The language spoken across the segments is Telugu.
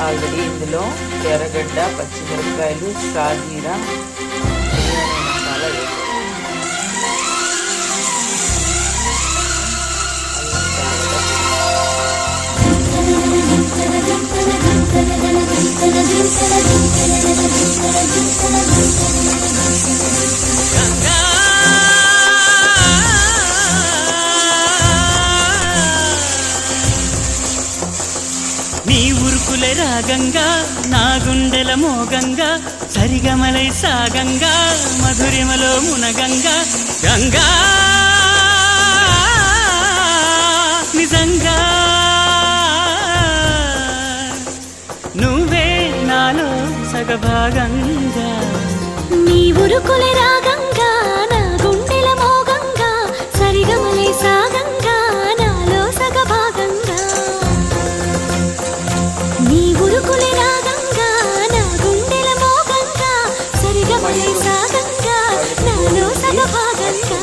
ఆల్రెడీ ఇందులో ఎర్రగడ్డ, పచ్చిమిరపకాయలు, షాజీరా, బిర్యానీ మసాలా వేసాను. నీ ఉరుకులే రాగంగా నా గుండెల మోగంగా సరిగమలై సాగంగా మధురిమలో మునగంగా గంగా నిజంగా నువ్వే నాలో సగభాగంగా. నీ ఉరుకులే రాగంగా నా గుండెల మోగంగా సరిగమలై సాగంగా నాలో సగభాగంగా. నీ ఉరుకులే రాగంగా నా గుండెల మోగంగా సరిగమలై సాగంగా నాలో సగభాగంగా.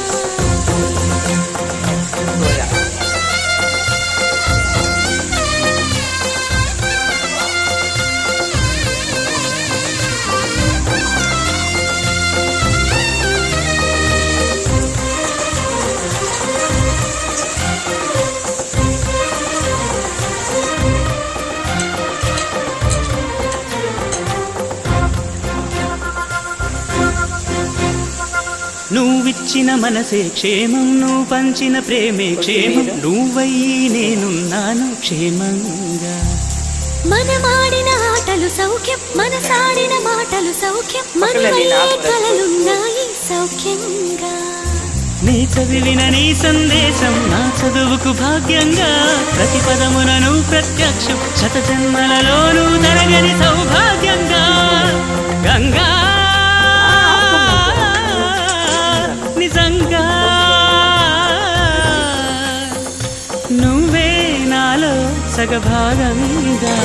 నువ్విచ్చిన మనసే క్షేమం, నువ్వు పంచిన ప్రేమే క్షేమం, నువ్వయ్యి నేనున్నాను క్షేమంగా. మనమాడిన ఆటలు సౌఖ్యం, మనసాడిన మాటలు సౌఖ్యం, మనమయ్యే కలలున్నాయి సౌఖ్యంగా. నీ చదివిన నీ సందేశం నా చదువుకు భాగ్యంగా, ప్రతి పదమునను ప్రత్యక్షం శత జన్మలలోనూ తరగని సౌభాగ్యంగా. గంగా నిజంగా నువ్వే నాలో సగభాగంగా.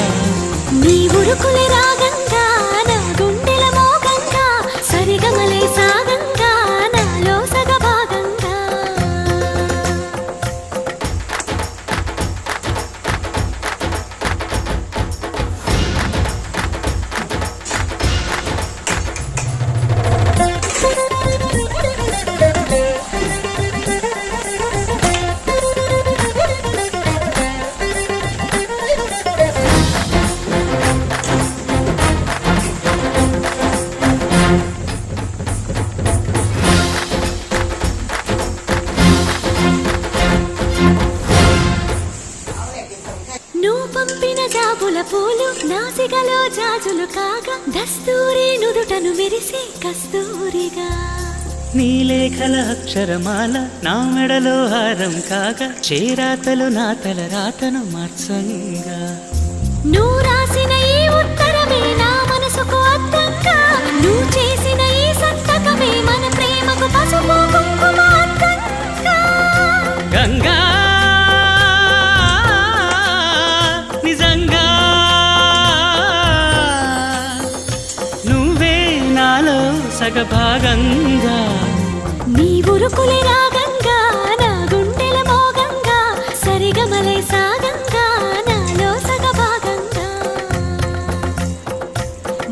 నీ ఉరుకులే రాగంగా నా గుండెల మోగంగా సరిగమలై సాగంగా నాలో సగభాగంగా. నువ్వు పంపిన జాబుల పూలు నాసికలో జాజులు కాగా దస్తూరి నుదుటను మెరిసే కస్తూరిగా. నీ లేఖల అక్షరమాల నా మెడలో హారం కాగా చేరాతలు నా తల రాతను మార్చంగా. నువ్వు రాసిన ఈ ఉత్తరమే నా మనసుకు అర్థంగా, నువ్వు చేసిన ఈ సంతకమే మన ప్రేమకు పసుపు కుంకుమ అర్థంగా. గంగా నిజంగా నువ్వే నాలో సగభాగంగా. నీ ఉరుకులే రాగంగా నా గుండెల మోగంగా సరిగమలై సాగంగా నాలో సగభాగంగా.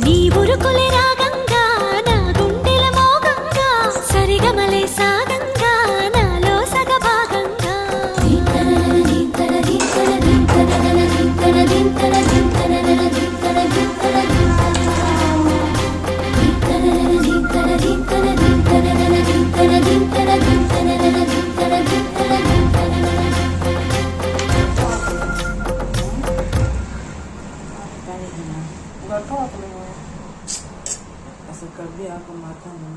నీ ఉరుకులే రాగంగా నా గుండెల మోగంగా సరిగమలై సాగంగా నాలో సగభాగంగా. Asal kerja aku makan.